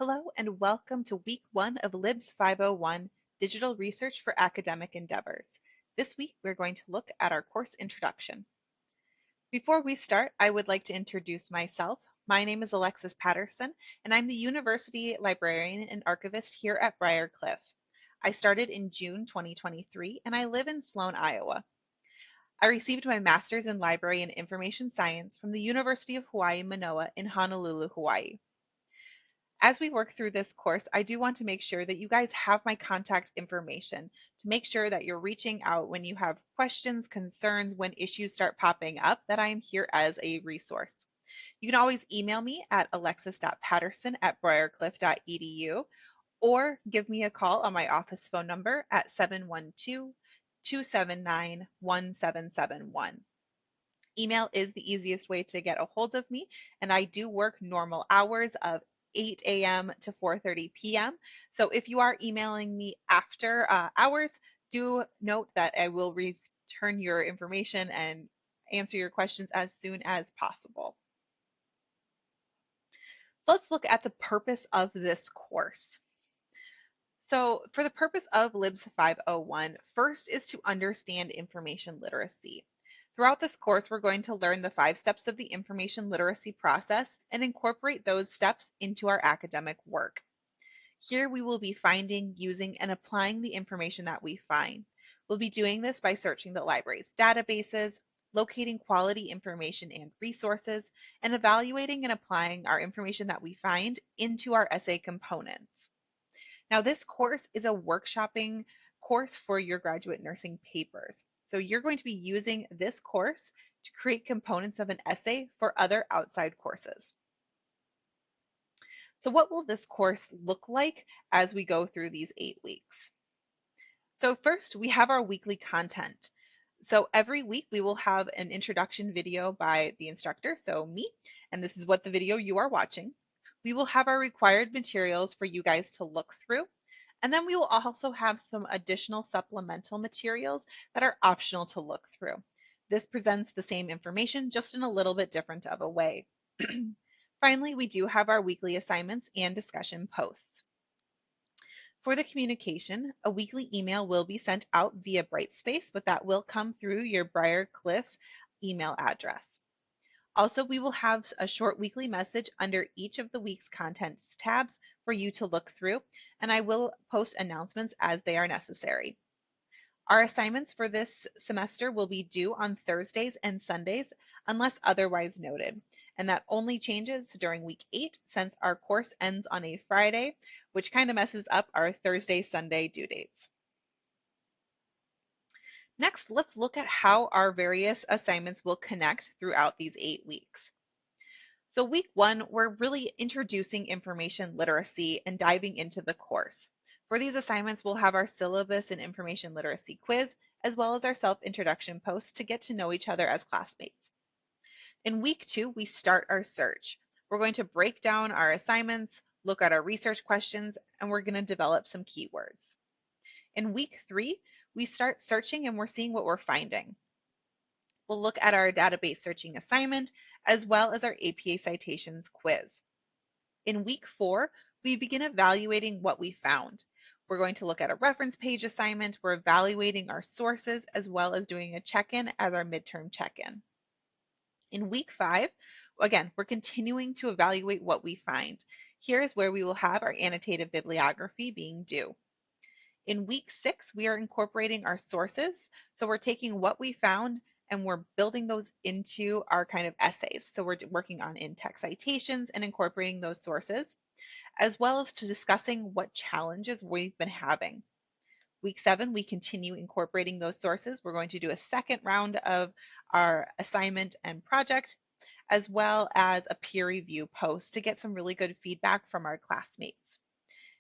Hello and welcome to week one of LIBS 501, Digital Research for Academic Endeavors. This week we're going to look at our course introduction. Before we start, I would like to introduce myself. My name is Alexis Patterson, and I'm the University Librarian and Archivist here at Briarcliff. I started in June 2023, and I live in Sloan, Iowa. I received my Master's in Library and Information Science from the University of Hawaii Manoa in Honolulu, Hawaii. As we work through this course, I do want to make sure that you guys have my contact information to make sure that you're reaching out when you have questions, concerns, when issues start popping up, that I am here as a resource. You can always email me at alexis.patterson@briarcliff.edu or give me a call on my office phone number at 712-279-1771. Email is the easiest way to get a hold of me, and I do work normal hours of 8 a.m. to 4:30 p.m. So if you are emailing me after hours, do note that I will return your information and answer your questions as soon as possible. So let's look at the purpose of this course. So for the purpose of LIBS 501, first is to understand information literacy. Throughout this course, we're going to learn the 5 steps of the information literacy process and incorporate those steps into our academic work. Here we will be finding, using, and applying the information that we find. We'll be doing this by searching the library's databases, locating quality information and resources, and evaluating and applying our information that we find into our essay components. Now, this course is a workshopping course for your graduate nursing papers. So you're going to be using this course to create components of an essay for other outside courses. So what will this course look like as we go through these 8 weeks? So first, we have our weekly content. So every week we will have an introduction video by the instructor, so me, and this is what the video you are watching. We will have our required materials for you guys to look through. And then we will also have some additional supplemental materials that are optional to look through. This presents the same information, just in a little bit different of a way. Finally, we do have our weekly assignments and discussion posts. For the communication, a weekly email will be sent out via Brightspace, but that will come through your Briarcliff email address. Also, we will have a short weekly message under each of the week's contents tabs for you to look through, and I will post announcements as they are necessary. Our assignments for this semester will be due on Thursdays and Sundays unless otherwise noted, and that only changes during week 8 since our course ends on a Friday, which kind of messes up our Thursday-Sunday due dates. Next, let's look at how our various assignments will connect throughout these 8 weeks. So week 1, we're really introducing information literacy and diving into the course. For these assignments, we'll have our syllabus and information literacy quiz, as well as our self-introduction post to get to know each other as classmates. In week 2, we start our search. We're going to break down our assignments, look at our research questions, and we're going to develop some keywords. In week 3, we start searching and we're seeing what we're finding. We'll look at our database searching assignment as well as our APA citations quiz. In week 4, we begin evaluating what we found. We're going to look at a reference page assignment. We're evaluating our sources as well as doing a check-in as our midterm check-in. In week 5, again, we're continuing to evaluate what we find. Here is where we will have our annotated bibliography being due. In week 6, we are incorporating our sources. So we're taking what we found and we're building those into our kind of essays. So we're working on in-text citations and incorporating those sources, as well as to discussing what challenges we've been having. Week 7, we continue incorporating those sources. We're going to do a second round of our assignment and project, as well as a peer review post to get some really good feedback from our classmates.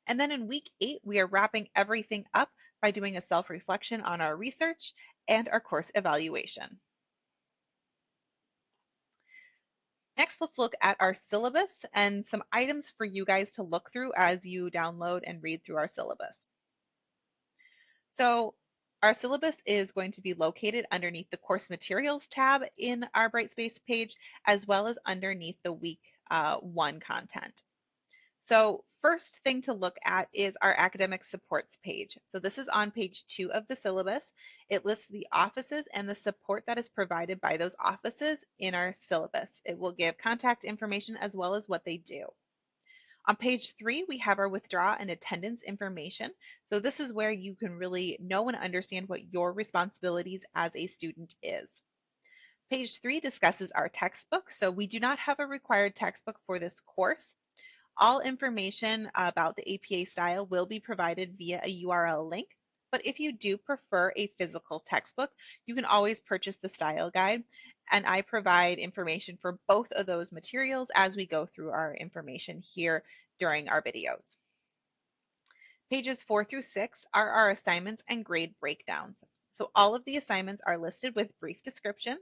And then in week 8, we are wrapping everything up by doing a self-reflection on our research and our course evaluation. Next, let's look at our syllabus and some items for you guys to look through as you download and read through our syllabus. So our syllabus is going to be located underneath the course materials tab in our Brightspace page, as well as underneath the week 1 content. So first thing to look at is our academic supports page. So this is on page 2 of the syllabus. It lists the offices and the support that is provided by those offices in our syllabus. It will give contact information as well as what they do. On page 3, we have our withdrawal and attendance information. So this is where you can really know and understand what your responsibilities as a student is. Page 3 discusses our textbook. So we do not have a required textbook for this course. All information about the APA style will be provided via a URL link, but if you do prefer a physical textbook, you can always purchase the style guide, and I provide information for both of those materials as we go through our information here during our videos. Pages 4 through 6 are our assignments and grade breakdowns. So all of the assignments are listed with brief descriptions,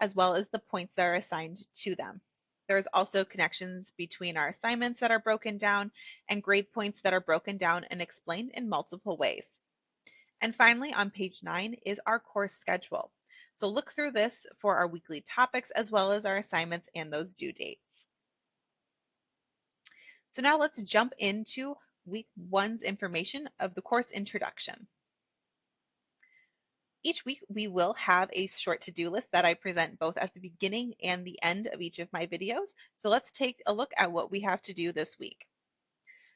as well as the points that are assigned to them. There's also connections between our assignments that are broken down and grade points that are broken down and explained in multiple ways. And finally, on page 9 is our course schedule. So look through this for our weekly topics as well as our assignments and those due dates. So now let's jump into week 1's information of the course introduction. Each week, we will have a short to-do list that I present both at the beginning and the end of each of my videos. So let's take a look at what we have to do this week.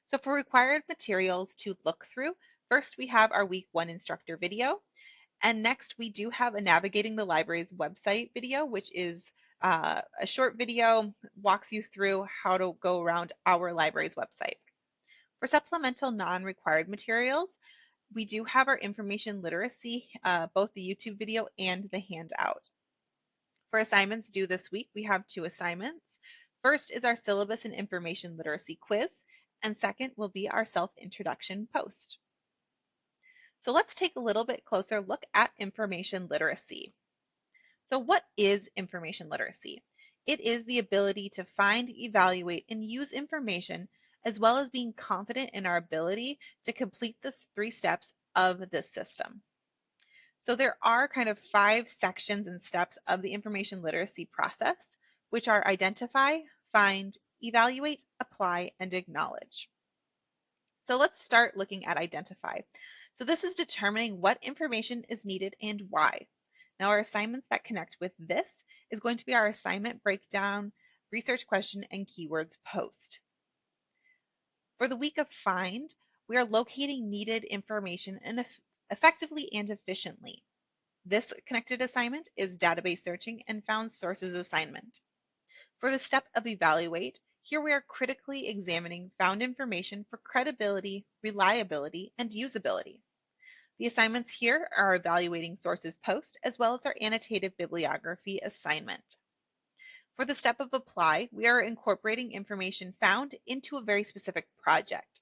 So for required materials to look through, first we have our week 1 instructor video. And next we do have a navigating the library's website video, which is a short video, walks you through how to go around our library's website. For supplemental non-required materials, we do have our information literacy, both the YouTube video and the handout. For assignments due this week, we have 2 assignments. First is our syllabus and information literacy quiz, and second will be our self-introduction post. So let's take a little bit closer look at information literacy. So what is information literacy? It is the ability to find, evaluate, and use information, as well as being confident in our ability to complete the 3 steps of this system. So there are kind of 5 sections and steps of the information literacy process, which are identify, find, evaluate, apply, and acknowledge. So let's start looking at identify. So this is determining what information is needed and why. Now our assignments that connect with this is going to be our assignment breakdown, research question, and keywords post. For the week of find, we are locating needed information and effectively and efficiently. This connected assignment is database searching and found sources assignment. For the step of evaluate, here we are critically examining found information for credibility, reliability, and usability. The assignments here are evaluating sources post as well as our annotated bibliography assignment. For the step of apply, we are incorporating information found into a very specific project.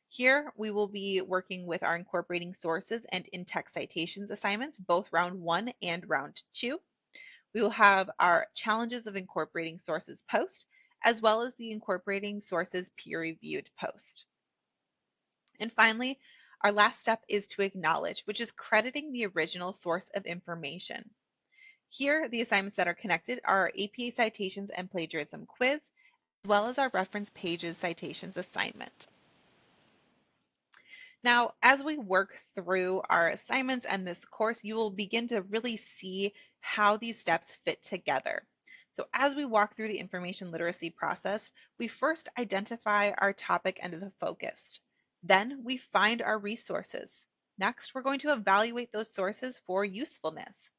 Here we will be working with our incorporating sources and in-text citations assignments, both round 1 and round 2. We will have our challenges of incorporating sources post, as well as the incorporating sources peer-reviewed post. And finally, our last step is to acknowledge, which is crediting the original source of information. Here, the assignments that are connected are our APA citations and plagiarism quiz, as well as our reference pages citations assignment. Now, as we work through our assignments and this course, you will begin to really see how these steps fit together. So as we walk through the information literacy process, we first identify our topic and the focus. Then we find our resources. Next, we're going to evaluate those sources for usefulness.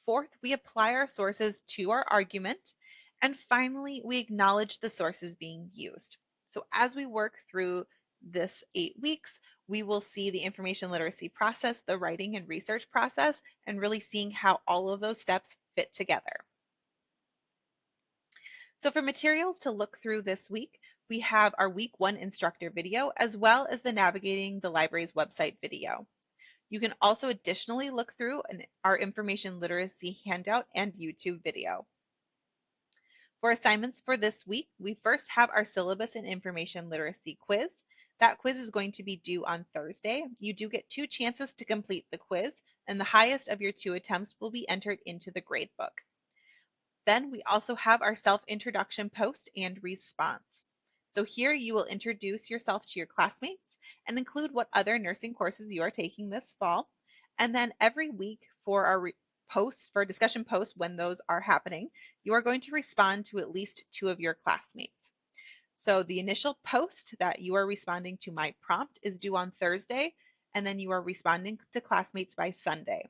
Fourth, we apply our sources to our argument. And finally, we acknowledge the sources being used. So as we work through this 8 weeks, we will see the information literacy process, the writing and research process, and really seeing how all of those steps fit together. So for materials to look through this week, we have our week 1 instructor video, as well as the navigating the library's website video. You can also additionally look through our information literacy handout and YouTube video. For assignments for this week, we first have our syllabus and information literacy quiz. That quiz is going to be due on Thursday. You do get 2 chances to complete the quiz, and the highest of your 2 attempts will be entered into the gradebook. Then we also have our self-introduction post and response. So here you will introduce yourself to your classmates and include what other nursing courses you are taking this fall. And then every week for our posts, for discussion posts when those are happening, you are going to respond to at least two of your classmates. So the initial post that you are responding to my prompt is due on Thursday, and then you are responding to classmates by Sunday.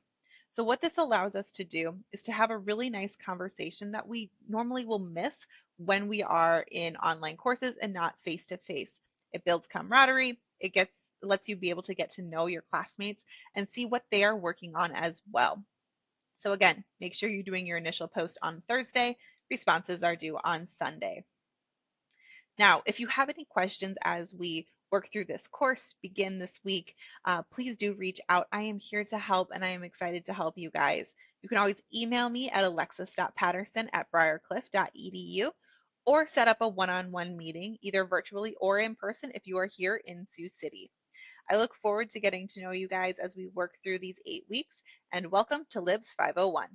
So what this allows us to do is to have a really nice conversation that we normally will miss when we are in online courses and not face to face. It builds camaraderie. Lets you be able to get to know your classmates and see what they are working on as well. So again, make sure you're doing your initial post on Thursday. Responses are due on Sunday. Now, if you have any questions as we work through this course, begin this week, please do reach out. I am here to help and I am excited to help you guys. You can always email me at alexis.patterson@briarcliff.edu or set up a one-on-one meeting, either virtually or in person if you are here in Sioux City. I look forward to getting to know you guys as we work through these 8 weeks, and welcome to LIBS 501.